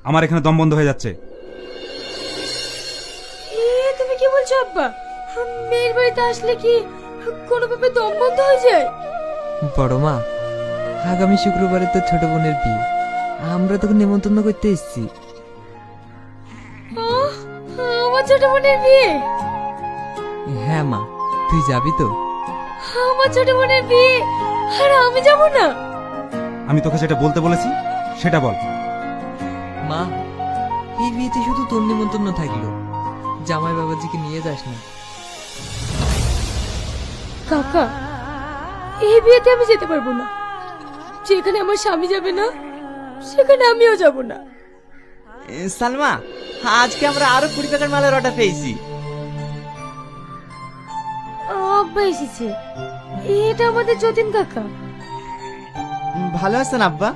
আমার এখানে দম বন্ধ হয়ে যাচ্ছে। তুমি কি বলছো আব্বা? মেয়ের বাড়িতে আসলে কি কোনোভাবে দম বন্ধ হয়ে যায়? বড় মা, আগামী শুক্রবারে তো ছোট বোনের বিয়ে, আমরা তোকে নেমন্তন্ন করতে এসেছি। আহ, আমার ছোট বোনের বিয়ে? হ্যাঁ মা, তুই যাবি তো? আমার ছোট বোনের বিয়ে আর আমি যাব না? আমি তোকে যেটা বলতে বলেছি সেটা বল। মা, এই বিয়েতে শুধু তোর নিমন্ত্রণ থাকলো, জামাই বাবাজিকে নিয়ে যাস না। কাকা, এই বিয়েতে আমি যেতে পারবো না। যেখানে আমার স্বামী যাবে না সেখানে আমিও যাব না। সালমা, আজকে আমরা আরো 20 প্যাকেট মালের অর্ডার পেয়েছি। আব্বা এসেছে, এটা আমাদের যতীন কাকা। ভালো আছেন আব্বা?